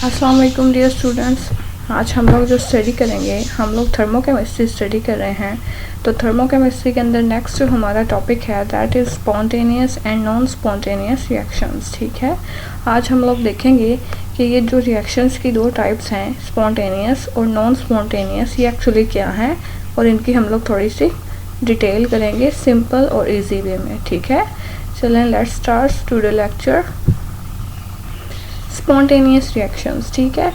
अस्सलाम वालेकुम dear students. आज हम लोग जो स्टडी करेंगे, हम लोग थर्मोकेमिस्ट्री स्टडी कर रहे हैं। तो थर्मोकेमिस्ट्री के अंदर नेक्स्ट जो हमारा टॉपिक है that is spontaneous and non spontaneous reactions. ठीक है, आज हम लोग देखेंगे कि ये जो रिएक्शंस की दो टाइप्स हैं, स्पॉन्टेनियस और नॉन स्पॉन्टेनियस, ये एक्चुअली क्या हैं और इनकी हम लोग थोड़ी सी डिटेल करेंगे सिंपल और ईजी वे में। ठीक है, चलें let's start today lecture. Spontaneous reactions. ठीक है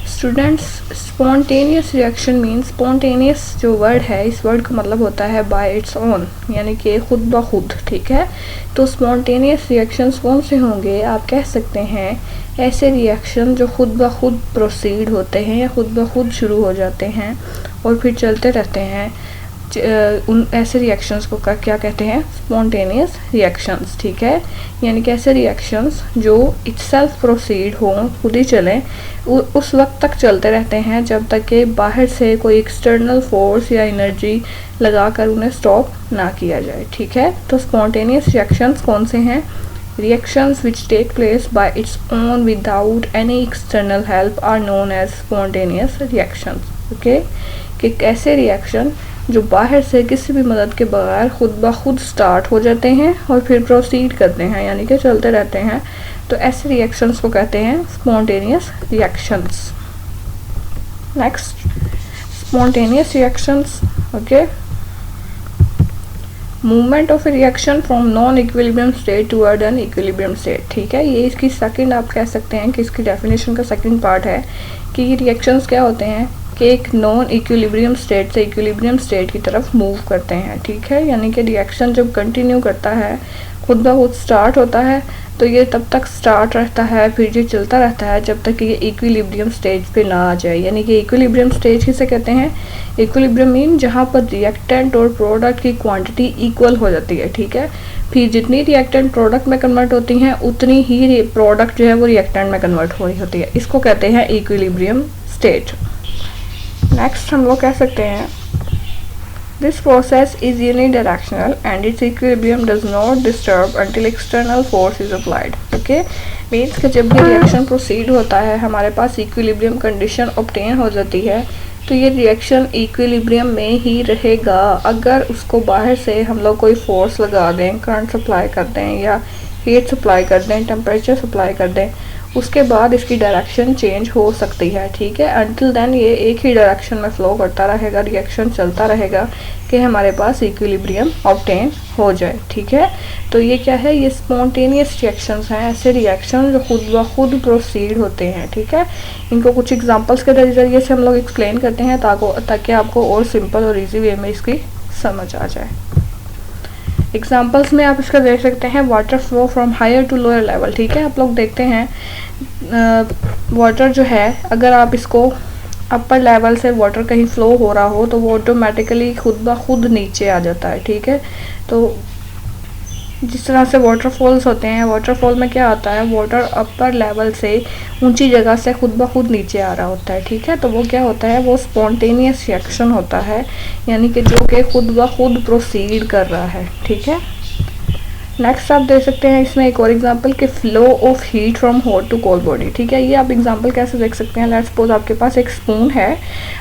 students, spontaneous reaction means, spontaneous जो वर्ड है इस वर्ड का मतलब होता है बाय इट्स ओन, यानी कि खुद ब खुद। ठीक है, तो स्पॉन्टेनियस रिएक्शंस कौन से होंगे? आप कह सकते हैं ऐसे रिएक्शन जो खुद ब खुद प्रोसीड होते हैं या खुद ब खुद शुरू हो जाते हैं और फिर चलते रहते हैं। उन ऐसे रिएक्शंस को क्या कहते हैं? Spontaneous reactions. ठीक है, यानी कि ऐसे रिएक्शंस जो इटसेल्फ प्रोसीड हों, खुद ही चलें, उस वक्त तक चलते रहते हैं जब तक कि बाहर से कोई एक्सटर्नल फोर्स या एनर्जी लगाकर उन्हें स्टॉप ना किया जाए। ठीक है, तो स्पॉन्टेनियस रिएक्शंस कौन से हैं? Reactions which take place by its own without any external help are known as spontaneous reactions. Okay, कि ऐसे रिएक्शन जो बाहर से किसी भी मदद के बगैर खुद ब खुद स्टार्ट हो जाते हैं और फिर प्रोसीड करते हैं, यानी कि चलते रहते हैं, तो ऐसे रिएक्शंस को कहते हैं spontaneous reactions. Next, spontaneous reactions. Okay, movement of A reaction from non equilibrium state toward an equilibrium state. ठीक है, ये इसकी सेकंड, आप कह सकते हैं कि इसकी डेफिनेशन का सेकंड पार्ट है कि ये रिएक्शंस क्या होते हैं कि एक नॉन इक्विलिब्रियम स्टेट से इक्विलिब्रियम स्टेट की तरफ मूव करते हैं। ठीक है, यानी कि रिएक्शन जब कंटिन्यू करता है, खुद ब खुद स्टार्ट होता है, तो ये तब तक स्टार्ट रहता है, फिर ये चलता रहता है जब तक कि ये इक्विलिब्रियम स्टेज पे ना आ जाए। यानी कि इक्विलिब्रियम स्टेज किसे कहते हैं? इक्विलिब्रियम मीन जहाँ पर रिएक्टेंट और प्रोडक्ट की क्वांटिटी इक्वल हो जाती है। ठीक है, फिर जितनी रिएक्टेंट प्रोडक्ट में कन्वर्ट होती हैं उतनी ही प्रोडक्ट जो है वो रिएक्टेंट में कन्वर्ट हो रही होती है। इसको कहते हैं इक्विलिब्रियम स्टेट। नेक्स्ट हम लोग कह सकते हैं this process is unidirectional and it's equilibrium does not disturb until external force is applied. Okay, means कि जब भी रिएक्शन प्रोसीड होता है, हमारे पास इक्विलिब्रियम कंडीशन ऑब्टेन हो जाती है, तो ये रिएक्शन इक्विलिब्रियम में ही रहेगा अगर उसको बाहर से हम लोग कोई फोर्स लगा दें, करंट सप्लाई कर दें या हीट सप्लाई कर दें, टेम्परेचर सप्लाई कर दें, उसके बाद इसकी डायरेक्शन चेंज हो सकती है। ठीक है, अंटिल देन ये एक ही डायरेक्शन में फ्लो करता रहेगा, रिएक्शन चलता रहेगा कि हमारे पास इक्विलिब्रियम ऑब्टेन हो जाए। ठीक है, तो ये क्या है? ये स्पॉन्टेनियस रिएक्शंस हैं, ऐसे रिएक्शन जो खुद ब खुद प्रोसीड होते हैं। ठीक है, इनको कुछ एग्जांपल्स के जरिए से हम लोग एक्सप्लेन करते हैं ताकि आपको और सिंपल और इजी वे में इसकी समझ आ जाए। एग्जाम्पल्स में आप इसका देख सकते हैं water flow from higher to lower level. ठीक है, आप लोग देखते हैं वाटर जो है, अगर आप इसको अपर लेवल से वाटर कहीं फ्लो हो रहा हो तो वो ऑटोमेटिकली खुद ब खुद नीचे आ जाता है। ठीक है, तो जिस तरह से वाटरफॉल्स होते हैं, वाटरफॉल में क्या आता है, वाटर अपर लेवल से ऊंची जगह से खुद ब खुद नीचे आ रहा होता है। ठीक है, तो वो क्या होता है, वो स्पॉन्टेनियस रिएक्शन होता है, यानी कि जो कि खुद ब खुद प्रोसीड कर रहा है। ठीक है, नेक्स्ट आप देख सकते हैं इसमें एक और एग्जांपल कि flow of heat from hot to cold body. ठीक है, ये आप एग्जांपल कैसे देख सकते हैं? लेट्स सपोज आपके पास एक स्पून है,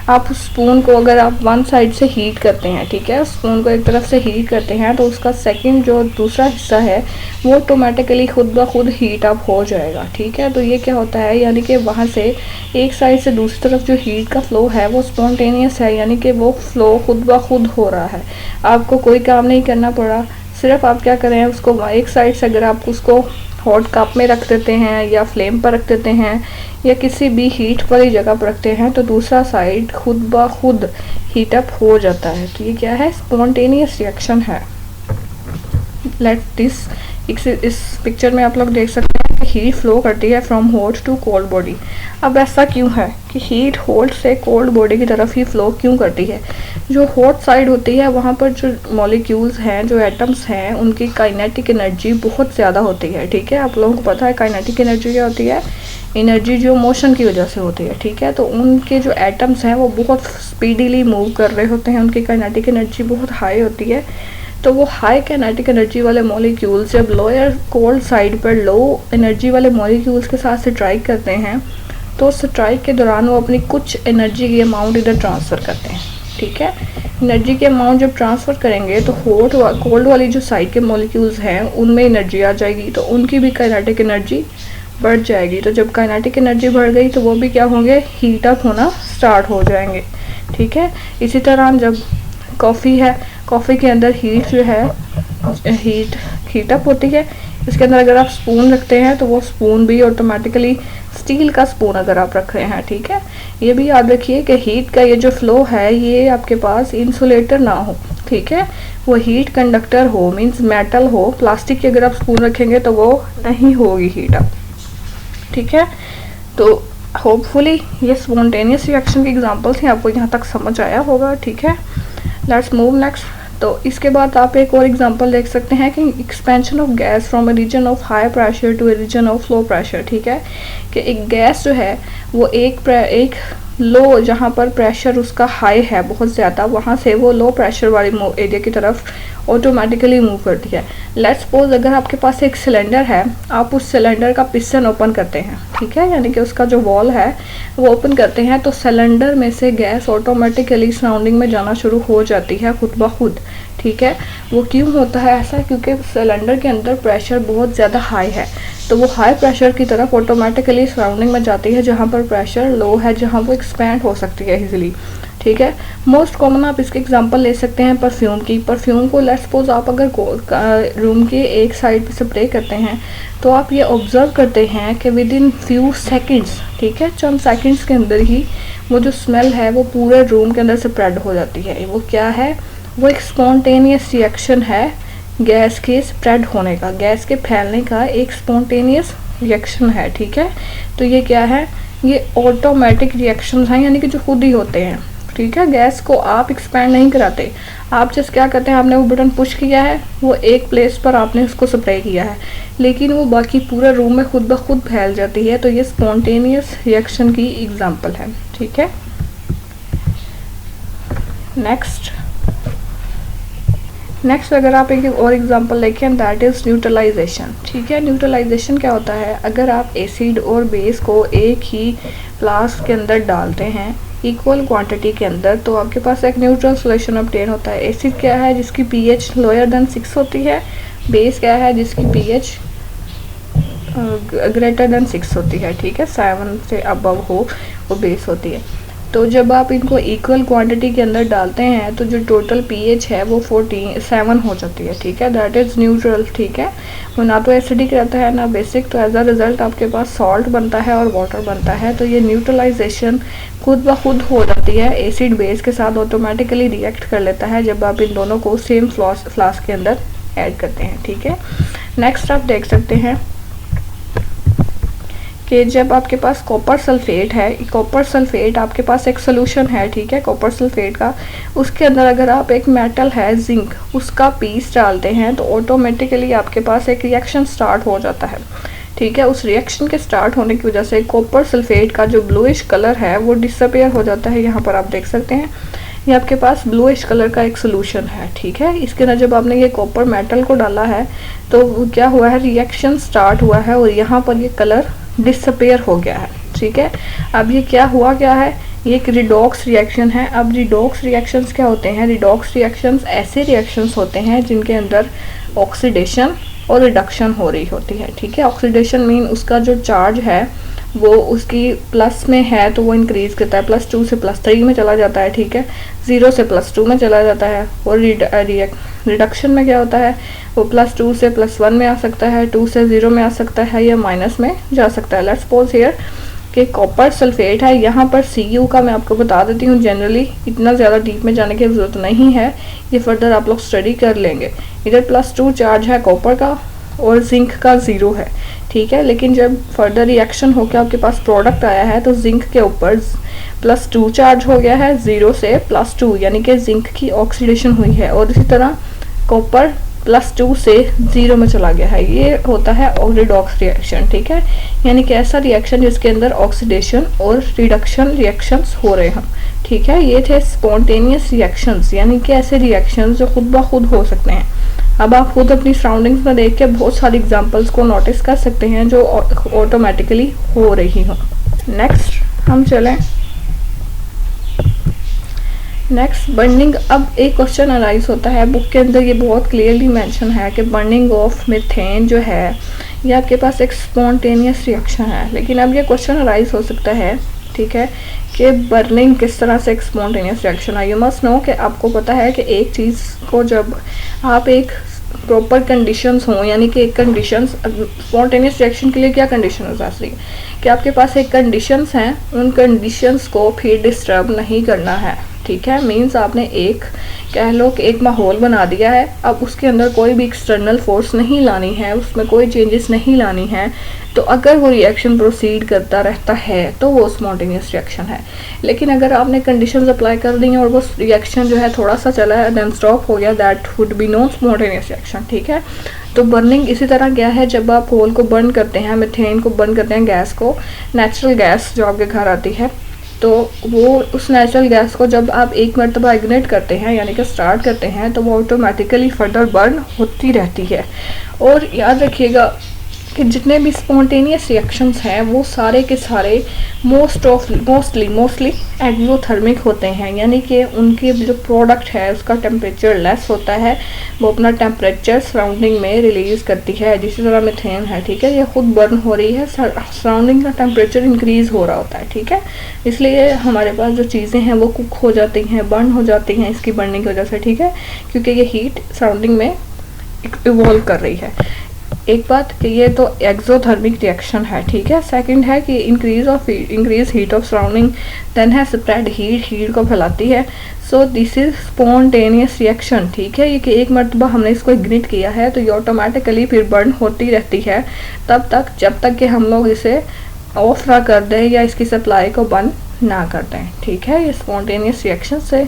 आप उस स्पून को अगर आप वन साइड से हीट करते हैं, ठीक है, स्पून को एक तरफ से हीट करते हैं, तो उसका सेकंड जो दूसरा हिस्सा है वो ऑटोमेटिकली खुद ब खुद हीट अप हो जाएगा। ठीक है, तो ये क्या होता है, यानी कि वहाँ से एक साइड से दूसरी तरफ जो हीट का फ्लो है वो स्पॉन्टेनियस है, यानी कि वो फ्लो खुद ब खुद हो रहा है, आपको कोई काम नहीं करना पड़ा। सिर्फ आप क्या करें, उसको एक साइड से अगर आप उसको हॉट कप में रख देते हैं या फ्लेम पर रख देते हैं या किसी भी हीट वाली जगह पर रखते हैं तो दूसरा साइड खुद ब खुद हीट अप हो जाता है। तो ये क्या है? स्पॉन्टेनियस रिएक्शन है। लेट दिस, इस पिक्चर में आप लोग देख सकते हैं कि हीट फ्लो करती है from hot to cold body. अब ऐसा क्यों है कि हीट हॉट से कोल्ड बॉडी की तरफ ही फ्लो क्यों करती है? जो हॉट साइड होती है वहाँ पर जो मॉलिक्यूल्स हैं, जो एटम्स हैं, उनकी काइनेटिक एनर्जी बहुत ज़्यादा होती है। ठीक है, आप लोगों को पता है काइनेटिक एनर्जी क्या होती है? एनर्जी जो मोशन की वजह से होती है। ठीक है, तो उनके जो एटम्स हैं वो बहुत स्पीडीली मूव कर रहे होते हैं, उनकी काइनेटिक एनर्जी बहुत हाई होती है। तो वो हाई काइनेटिक एनर्जी वाले मॉलिक्यूल्स जब लोअर कोल्ड साइड पर लो एनर्जी वाले मॉलिक्यूल्स के साथ से स्ट्राइक करते हैं तो स्ट्राइक के दौरान वो अपनी कुछ एनर्जी की अमाउंट इधर ट्रांसफ़र करते हैं, ठीक है। एनर्जी के अमाउंट जब ट्रांसफ़र करेंगे तो कोल्ड वाली जो साइड के मॉलिक्यूल्स हैं उनमें एनर्जी आ जाएगी, तो उनकी भी काइनेटिक एनर्जी बढ़ जाएगी। तो जब काइनेटिक एनर्जी बढ़ गई तो वो भी क्या होंगे, हीट अप होना स्टार्ट हो जाएंगे, ठीक है। इसी तरह जब कॉफ़ी है, कॉफ़ी के अंदर हीट जो है हीट अप होती है। इसके अंदर अगर आप स्पून रखते हैं तो वो स्पून भी ऑटोमेटिकली स्टील का स्पून अगर आप रख रहे हैं, ठीक है। ये भी याद रखिए कि हीट का ये जो फ्लो है ये आपके पास इंसुलेटर ना हो, ठीक है, वो हीट कंडक्टर हो, मींस मेटल हो। प्लास्टिक की अगर आप स्पून रखेंगे तो वो नहीं होगी हीट अप, ठीक है। तो होपफुली ये स्पॉन्टेनियस रिएक्शन के एग्जांपल्स हैं, आपको यहाँ तक समझ आया होगा, ठीक है। Let's move next. तो इसके बाद आप एक और एग्जांपल देख सकते हैं कि expansion of gas from a region of high pressure to a region of low pressure, ठीक है। कि एक गैस जो है वो एक लो, जहाँ पर प्रेशर उसका हाई है बहुत ज़्यादा, वहाँ से वो लो प्रेशर वाली एरिया की तरफ ऑटोमेटिकली मूव करती है। लेट्स सपोज अगर आपके पास एक सिलेंडर है, आप उस सिलेंडर का पिस्टन ओपन करते हैं, ठीक है, यानी कि उसका जो वॉल है वो ओपन करते हैं, तो सिलेंडर में से गैस ऑटोमेटिकली सराउंडिंग में जाना शुरू हो जाती है खुद ब खुद, ठीक है। वो क्यों होता है ऐसा, क्योंकि सिलेंडर के अंदर प्रेशर बहुत ज़्यादा हाई है, तो वो हाई प्रेशर की तरफ ऑटोमेटिकली सराउंडिंग में जाती है जहाँ पर प्रेशर लो है, जहाँ वो एक्सपैंड हो सकती है इजीली, ठीक है। मोस्ट कॉमन आप इसके एग्जांपल ले सकते हैं परफ्यूम की। परफ्यूम को लेट्स सपोज आप अगर रूम के एक साइड पे स्प्रे करते हैं तो आप ये ऑब्जर्व करते हैं कि विद इन फ्यू सेकंड्स, ठीक है, चंद सेकंड्स के अंदर ही वो जो स्मेल है वो पूरे रूम के अंदर स्प्रेड हो जाती है। वो क्या है, वो एक स्पॉन्टेनियस रिएक्शन है गैस के स्प्रेड होने का, गैस के फैलने का एक स्पॉन्टेनियस रिएक्शन है, ठीक है। तो ये क्या है, ये ऑटोमेटिक रिएक्शंस हैं, यानी कि जो खुद ही होते हैं, ठीक है। गैस को आप एक्सपैंड नहीं कराते, आप जस्ट क्या करते हैं, आपने वो बटन पुश किया है, वो एक प्लेस पर आपने उसको स्प्रे किया है, लेकिन वो बाकी पूरे रूम में खुद ब खुद फैल जाती है। तो ये स्पॉन्टेनियस रिएक्शन की एग्जांपल है, ठीक है। नेक्स्ट अगर आप एक और एग्जांपल देखें, दैट इज़ न्यूट्रलाइजेशन, ठीक है। न्यूट्रलाइजेशन क्या होता है, अगर आप एसिड और बेस को एक ही फ्लास्क के अंदर डालते हैं इक्वल क्वांटिटी के अंदर, तो आपके पास एक न्यूट्रल सॉल्यूशन ऑब्टेन होता है। एसिड क्या है, जिसकी पीएच लोअर देन 6 होती है। बेस क्या है, जिसकी पीएच ग्रेटर देन 6 होती है, ठीक है, 7 से अबव हो वो बेस होती है। तो जब आप इनको इक्वल क्वांटिटी के अंदर डालते हैं तो जो टोटल पीएच है वो 7 हो जाती है, ठीक है, दैट इज़ न्यूट्रल, ठीक है। वो ना तो एसिडिक रहता है ना बेसिक, तो एज अ रिज़ल्ट आपके पास सॉल्ट बनता है और वाटर बनता है। तो ये न्यूट्रलाइजेशन खुद ब खुद हो जाती है, एसिड बेस के साथ ऑटोमेटिकली रिएक्ट कर लेता है जब आप इन दोनों को सेम फ्लास्क के अंदर ऐड करते हैं, ठीक है। नेक्स्ट आप देख सकते हैं कि जब आपके पास कॉपर सल्फेट है, कॉपर सल्फेट आपके पास एक सोल्यूशन है, ठीक है, कॉपर सल्फेट का, उसके अंदर अगर आप एक मेटल है जिंक, उसका पीस डालते हैं तो ऑटोमेटिकली आपके पास एक रिएक्शन स्टार्ट हो जाता है, ठीक है। उस रिएक्शन के स्टार्ट होने की वजह से कॉपर सल्फेट का जो ब्लूइश कलर है वो डिसअपियर हो जाता है। यहाँ पर आप देख सकते हैं ये आपके पास ब्लूइश कलर का एक सोल्यूशन है, ठीक है। इसके अंदर जब आपने ये कॉपर मेटल को डाला है तो क्या हुआ है, रिएक्शन स्टार्ट हुआ है और यहाँ पर ये कलर डिसअपियर हो गया है, ठीक है। अब ये क्या हुआ, क्या है, ये एक रिडॉक्स रिएक्शन है। अब रिडॉक्स रिएक्शंस क्या होते हैं, रिडॉक्स रिएक्शंस ऐसे रिएक्शंस होते हैं जिनके अंदर ऑक्सीडेशन और रिडक्शन हो रही होती है, ठीक है। ऑक्सीडेशन मीन उसका जो चार्ज है वो उसकी प्लस में है तो वो इंक्रीज करता है, +2 से +3 में चला जाता है, ठीक है, 0 से +2 में चला जाता है। और रिडक्शन में क्या होता है, वो +2 से +1 में आ सकता है, 2 से 0 में आ सकता है या माइनस में जा सकता है। लेट्स सपोज हियर कि कॉपर सल्फेट है, यहाँ पर Cu का मैं आपको बता देती हूँ, जनरली इतना ज़्यादा डीप में जाने की ज़रूरत नहीं है, ये फर्दर आप लोग स्टडी कर लेंगे। इधर +2 चार्ज है कॉपर का और जिंक का 0 है, ठीक है। लेकिन जब फर्दर रिएक्शन होकर आपके पास प्रोडक्ट आया है तो जिंक के ऊपर +2 चार्ज हो गया है, 0 से +2, यानी कि जिंक की ऑक्सीडेशन हुई है, और इसी तरह कॉपर +2 से 0 में चला गया है। ये होता है रिडॉक्स रिएक्शन, ठीक है, यानी कि ऐसा रिएक्शन जिसके अंदर ऑक्सीडेशन और रिडक्शन रिएक्शंस हो रहे हैं, ठीक है। ये थे स्पॉन्टेनियस रिएक्शंस, यानी कि ऐसे रिएक्शंस जो खुद ब खुद हो सकते हैं। अब आप खुद अपनी सराउंडिंग्स में देख के बहुत सारी एग्जांपल्स को नोटिस कर सकते हैं जो ऑटोमेटिकली हो रही हों। नेक्स्ट हम चलें, नेक्स्ट बर्निंग। अब एक क्वेश्चन अराइज होता है, बुक के अंदर ये बहुत क्लियरली मेंशन है कि बर्निंग ऑफ मीथेन जो है ये आपके पास एक स्पॉन्टेनियस रिएक्शन है। लेकिन अब ये क्वेश्चन अराइज हो सकता है, ठीक है, कि बर्निंग किस तरह से एक स्पॉन्टेनियस रिएक्शन है। यू मस्ट नो कि आपको पता है कि एक चीज़ को जब आप एक प्रॉपर कंडीशंस हों, यानी कि एक कंडीशंस स्पॉन्टेनियस रिएक्शन के लिए क्या कंडीशन हो सकती है कि आपके पास एक कंडीशंस हैं, उन कंडीशंस को फिर डिस्टर्ब नहीं करना है, ठीक है। मीन्स आपने एक कह लो कि एक माहौल बना दिया है, अब उसके अंदर कोई भी एक्सटर्नल फोर्स नहीं लानी है, उसमें कोई चेंजेस नहीं लानी है, तो अगर वो रिएक्शन प्रोसीड करता रहता है तो वो स्पॉन्टेनियस रिएक्शन है। लेकिन अगर आपने कंडीशंस अप्लाई कर दी हैं और वो रिएक्शन जो है थोड़ा सा चला है देन स्टॉप हो गया, that would be non spontaneous reaction, ठीक है। तो बर्निंग इसी तरह क्या है, जब आप कोल को बर्न करते हैं, मीथेन को बर्न करते हैं, गैस को, नेचुरल गैस जो आपके घर आती है, तो वो उस नेचुरल गैस को जब आप एक मरतबा इग्नाइट करते हैं यानी कि स्टार्ट करते हैं तो वो ऑटोमेटिकली फर्दर बर्न होती रहती है। और याद रखिएगा कि जितने भी स्पॉन्टेनियस रिएक्शंस हैं वो सारे के सारे मोस्टली एक्सोथर्मिक होते हैं, यानी कि उनके जो प्रोडक्ट है उसका टेम्परेचर लेस होता है, वो अपना टेम्परेचर सराउंडिंग में रिलीज़ करती है। जिसी तरह मीथेन है, ठीक है, ये खुद बर्न हो रही है, सराउंडिंग का टेम्परेचर इंक्रीज़ हो रहा होता है, ठीक है। इसलिए हमारे पास जो चीज़ें हैं वो कुक हो जाती हैं, बर्न हो जाती हैं इसकी बर्निंग की वजह से, ठीक है, क्योंकि ये हीट सराउंडिंग में इवॉल्व कर रही है। एक बात कि ये तो एक्सोथर्मिक रिएक्शन है, ठीक है। सेकंड है कि increase heat of surrounding, then है स्प्रेड हीट को फैलाती है। So this is spontaneous reaction, ठीक है। ये कि एक मरतबा हमने इसको इग्निट किया है तो ये ऑटोमेटिकली फिर बर्न होती रहती है तब तक जब तक कि हम लोग इसे ऑफ ना कर दें या इसकी सप्लाई को बंद ना कर दें, ठीक है। ये स्पॉन्टेनियस रिएक्शन से।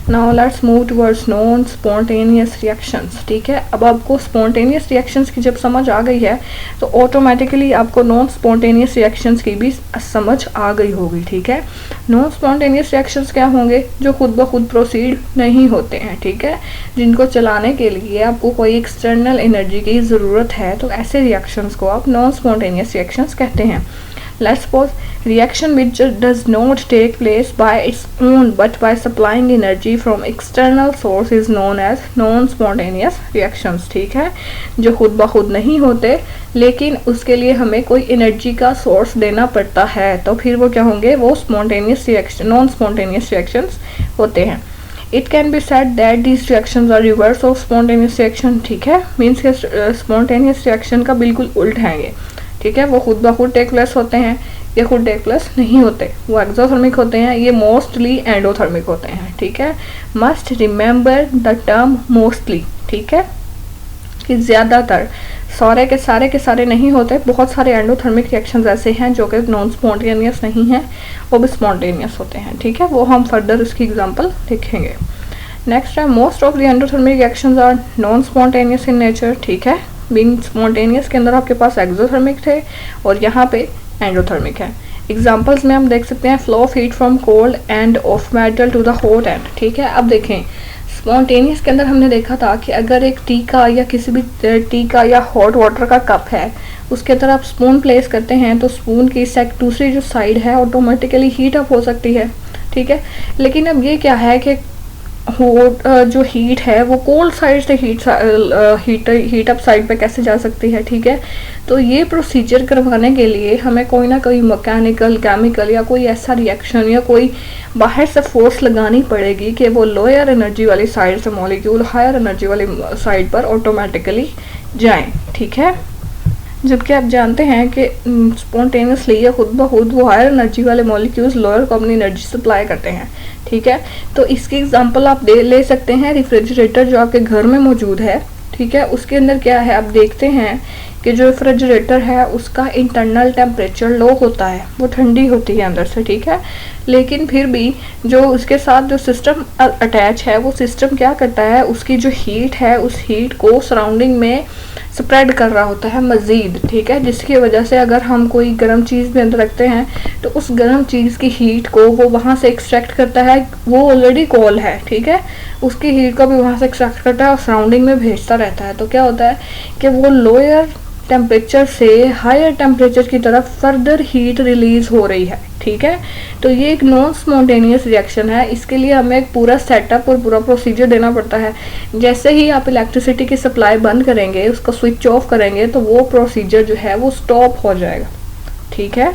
Now let's move towards non spontaneous reactions, ठीक है। अब आपको स्पॉन्टेनियस रिएक्शंस की जब समझ आ गई है तो ऑटोमेटिकली आपको नॉन स्पॉन्टेनियस रिएक्शंस की भी समझ आ गई होगी, ठीक है। नॉन स्पॉन्टेनियस रिएक्शंस क्या होंगे, जो खुद ब खुद प्रोसीड नहीं होते हैं, ठीक है, जिनको चलाने के लिए आपको कोई एक्सटर्नल एनर्जी की ज़रूरत है, तो ऐसे रिएक्शंस को आप नॉन स्पॉन्टेनियस रिएक्शंस कहते हैं। Let's suppose reaction which does not take place by its own but by supplying energy from external source is known as non-spontaneous reactions, ठीक है, जो खुद ब खुद नहीं होते लेकिन उसके लिए हमें कोई एनर्जी का सोर्स देना पड़ता है, तो फिर वो क्या होंगे, वो spontaneous reaction non spontaneous reactions होते हैं। It can be said that these reactions are reverse of spontaneous reaction, ठीक है, मीन्स के स्पॉन्टेनियस रिएक्शन का बिल्कुल उल्ट है ये, ठीक है। वो खुद ब खुद टेक प्लेस होते हैं, ये खुद टेक प्लेस नहीं होते, वो एक्सोथर्मिक होते हैं, ये मोस्टली एंडोथर्मिक होते हैं, ठीक है। Must remember the term mostly, ठीक है, कि ज़्यादातर सारे के सारे नहीं होते, बहुत सारे एंडोथर्मिक रिएक्शंस ऐसे हैं जो कि नॉन स्पॉन्टेनियस नहीं हैं, वो भी स्पॉन्टेनियस होते हैं, ठीक है। वो हम फर्दर उसकी एग्जांपल देखेंगे। नेक्स्ट है most of the endothermic reactions are non spontaneous in nature, ठीक है। बीइंग स्पॉन्टेनियस के अंदर आपके पास एक्सोथर्मिक थे और यहाँ पे एंडोथर्मिक है। एग्जांपल्स में हम देख सकते हैं flow of heat from cold end of metal to the hot end, ठीक है। अब देखें स्पॉन्टेनियस के अंदर हमने देखा था कि अगर एक टी का या किसी भी टी का या हॉट वाटर का कप है, उसके अंदर आप स्पून प्लेस करते हैं तो स्पून की दूसरी जो साइड है ऑटोमेटिकली हीट अप हो सकती है, ठीक है। लेकिन अब ये क्या है कि जो हीट है वो कोल्ड साइड से हीट अप साइड पे कैसे जा सकती है, ठीक है। तो ये प्रोसीजर करवाने के लिए हमें कोई ना कोई मैकेनिकल, केमिकल या कोई ऐसा रिएक्शन या कोई बाहर से फोर्स लगानी पड़ेगी कि वो लोअर एनर्जी वाली साइड से मॉलिक्यूल हायर एनर्जी वाली साइड पर ऑटोमेटिकली जाएं, ठीक है। जबकि आप जानते हैं कि स्पॉन्टेनियसली या खुद ब खुद वो हायर एनर्जी वाले मॉलिक्यूल्स लोअर को अपनी एनर्जी सप्लाई करते हैं, ठीक है। तो इसकी एग्जांपल आप ले सकते हैं रेफ्रिजरेटर जो आपके घर में मौजूद है, ठीक है। उसके अंदर क्या है, आप देखते हैं कि जो रेफ्रिजरेटर है उसका इंटरनल टेम्परेचर लो होता है, वो ठंडी होती है अंदर से, ठीक है। लेकिन फिर भी जो उसके साथ जो सिस्टम अटैच है वो सिस्टम क्या करता है, उसकी जो हीट है उस हीट को सराउंडिंग में स्प्रेड कर रहा होता है मज़ीद, ठीक है। जिसकी वजह से अगर हम कोई गर्म चीज़ भी अंदर रखते हैं तो उस गर्म चीज़ की हीट को वो वहाँ से एक्सट्रैक्ट करता है, वो ऑलरेडी कोल्ड है, ठीक है, उसकी हीट को भी वहाँ से एक्सट्रैक्ट करता है और सराउंडिंग में भेजता रहता है। तो क्या होता है कि वो लोअर टेम्परेचर से हायर टेम्परेचर की तरफ फर्दर हीट रिलीज हो रही है, ठीक है। तो ये एक नॉन स्पॉन्टेनियस रिएक्शन है, इसके लिए हमें एक पूरा सेटअप और पूरा प्रोसीजर देना पड़ता है। जैसे ही आप इलेक्ट्रिसिटी की सप्लाई बंद करेंगे, उसका स्विच ऑफ करेंगे, तो वो प्रोसीजर जो है वो स्टॉप हो जाएगा, ठीक है।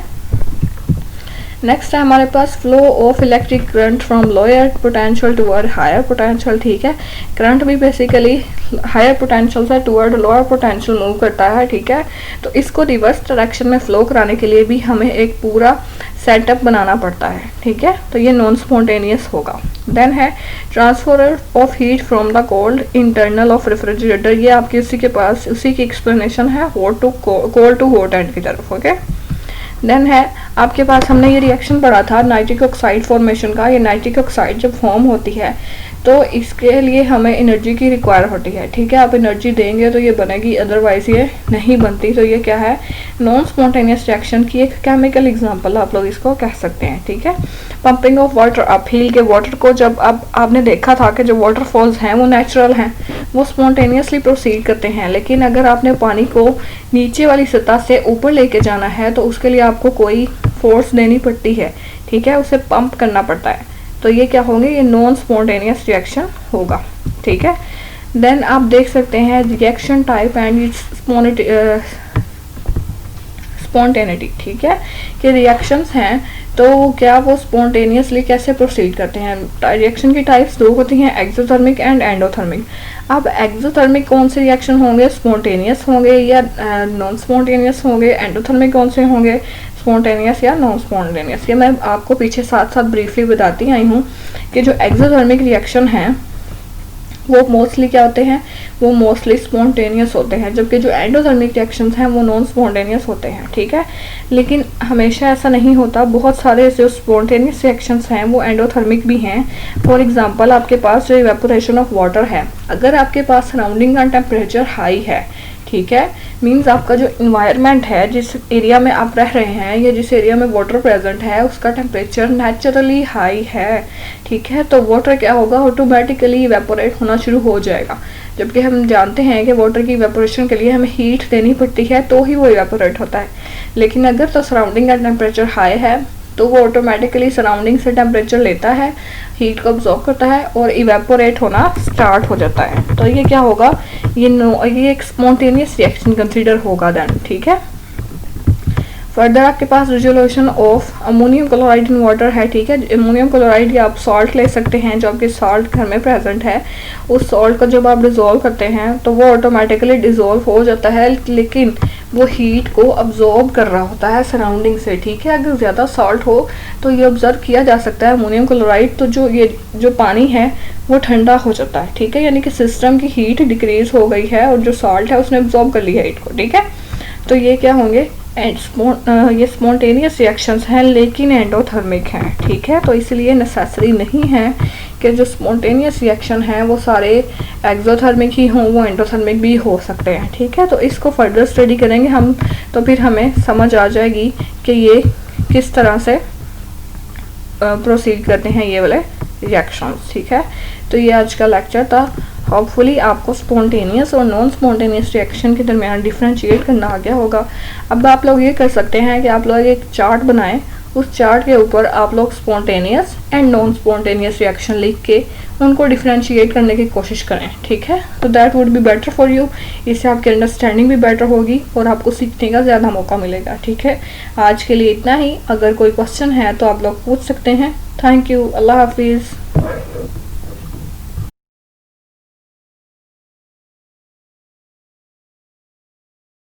नेक्स्ट है हमारे पास flow of electric current from lower potential toward higher potential, ठीक है। करंट भी बेसिकली हायर पोटेंशियल से टुवर्ड लोअर पोटेंशियल मूव करता है, ठीक है। तो इसको रिवर्स डायरेक्शन में फ्लो कराने के लिए भी हमें एक पूरा सेटअप बनाना पड़ता है, ठीक है। तो ये नॉन स्पॉन्टेनियस होगा। देन है transfer of heat from the cold internal of refrigerator, ये आपकी उसी के पास उसी की एक्सप्लेनेशन है, hot to cold to hot end की तरफ, ओके। देन है आपके पास हमने ये रिएक्शन पढ़ा था नाइट्रिक ऑक्साइड फॉर्मेशन का। ये नाइट्रिक ऑक्साइड जब फॉर्म होती है तो इसके लिए हमें एनर्जी की रिक्वायर होती है, ठीक है। आप एनर्जी देंगे तो ये बनेगी, अदरवाइज ये नहीं बनती। तो ये क्या है, नॉन स्पॉन्टेनियस रिएक्शन की एक केमिकल एग्जांपल आप लोग इसको कह सकते हैं, ठीक है। पंपिंग ऑफ वाटर अपहिल के वाटर को जब आपने देखा था कि जो वाटरफॉल्स हैं वो नेचुरल हैं, वो स्पॉन्टेनियसली प्रोसीड करते हैं। लेकिन अगर आपने पानी को नीचे वाली सतह से ऊपर लेके जाना है तो उसके लिए आपको कोई फोर्स देनी पड़ती है, ठीक है, उसे पंप करना पड़ता है। तो ये क्या होंगे, ये नॉन स्पॉन्टेनियस रिएक्शन होगा, ठीक है। देन आप देख सकते हैं रिएक्शन टाइप एंड स्पॉन्टेनिटी, ठीक है, कि रिएक्शंस हैं तो क्या वो स्पॉन्टेनियसली कैसे प्रोसीड करते हैं। रिएक्शन की टाइप्स दो होती हैं, एक्सोथर्मिक एंड एंडोथर्मिक। अब एक्सोथर्मिक कौन से रिएक्शन होंगे, स्पॉन्टेनियस होंगे या नॉन स्पॉन्टेनियस होंगे। एंडोथर्मिक कौन से होंगे, स्पॉन्टेनियस या नॉन स्पॉन्टेनियस। ये मैं आपको पीछे साथ साथ ब्रीफली बताती आई हूँ कि जो एक्सोथर्मिक रिएक्शन हैं वो मोस्टली क्या होते हैं, वो मोस्टली स्पॉन्टेनियस होते हैं, जबकि जो एंडोथर्मिक रिएक्शंस हैं वो नॉन स्पॉन्टेनियस होते हैं, ठीक है। लेकिन हमेशा ऐसा नहीं होता, बहुत सारे जो स्पॉन्टेनियस रिएक्शंस हैं वो एंडोथर्मिक भी हैं। फॉर एग्जांपल आपके पास जो इवेपोरेशन ऑफ वाटर है, अगर आपके पास सराउंडिंग का टेम्परेचर हाई है, ठीक है, मीन्स आपका जो इन्वायरमेंट है, जिस एरिया में आप रह रहे हैं या जिस एरिया में वाटर प्रेजेंट है, उसका टेम्परेचर नेचुरली हाई है, ठीक है, तो वाटर क्या होगा, ऑटोमेटिकली इवेपोरेट होना शुरू हो जाएगा। जबकि हम जानते हैं कि वाटर की इवेपोरेशन के लिए हमें हीट देनी पड़ती है तो ही वो इवेपोरेट होता है। लेकिन अगर तो सराउंडिंग का टेम्परेचर हाई है तो वो ऑटोमेटिकली सराउंडिंग से टेम्परेचर लेता है, हीट को अब्जॉर्ब करता है और इवेपोरेट होना स्टार्ट हो जाता है। तो ये क्या होगा, ये एक स्पॉन्टेनियस रिएक्शन कंसीडर होगा देन, ठीक है। फर्दर आपके पास resolution of ammonium chloride in water है, ठीक है। अमोनियम क्लोराइड या आप सॉल्ट ले सकते हैं, जो आपके सॉल्ट घर में प्रेजेंट है, उस सॉल्ट को जब आप डिज़ोल्व करते हैं तो वो ऑटोमेटिकली डिज़ोल्व हो जाता है, लेकिन वो हीट को अब्जॉर्ब कर रहा होता है सराउंडिंग से, ठीक है। अगर ज़्यादा सॉल्ट हो तो ये ऑब्जर्व किया जा सकता है अमोनियम क्लोराइड, तो जो पानी है वो ठंडा हो जाता है, ठीक है, यानी कि सिस्टम की हीट डिक्रीज हो गई है और जो सॉल्ट है उसने अब्जॉर्ब कर लिया हीट को, ठीक है। तो ये क्या होंगे, ये स्पॉन्टेनियस रिएक्शंस हैं लेकिन एंडोथर्मिक हैं, ठीक है। तो इसलिए नेसेसरी नहीं है कि जो स्पॉन्टेनियस रिएक्शन हैं वो सारे एक्सोथर्मिक ही हों, वो एंडोथर्मिक भी हो सकते हैं, ठीक है। तो इसको फर्दर स्टडी करेंगे हम, तो फिर हमें समझ आ जाएगी कि ये किस तरह से प्रोसीड करते हैं ये वाले रिएक्शंस, ठीक है। तो ये आज का लेक्चर था। होपफुली आपको स्पॉन्टेनियस और नॉन स्पॉन्टेनियस रिएक्शन के दरमियान डिफ्रेंशिएट करना आ गया होगा। अब आप लोग ये कर सकते हैं कि आप लोग एक चार्ट बनाएं, उस चार्ट के ऊपर आप लोग spontaneous and non spontaneous reaction लिख के उनको डिफ्रेंशिएट करने की कोशिश करें, ठीक है। तो that would be better for you, इससे आपकी अंडरस्टैंडिंग भी बेटर होगी और आपको सीखने का ज़्यादा मौका मिलेगा, ठीक है। आज के लिए इतना ही। अगर कोई क्वेश्चन है तो आप लोग पूछ सकते हैं। Thank you. अल्लाह हाफिज़।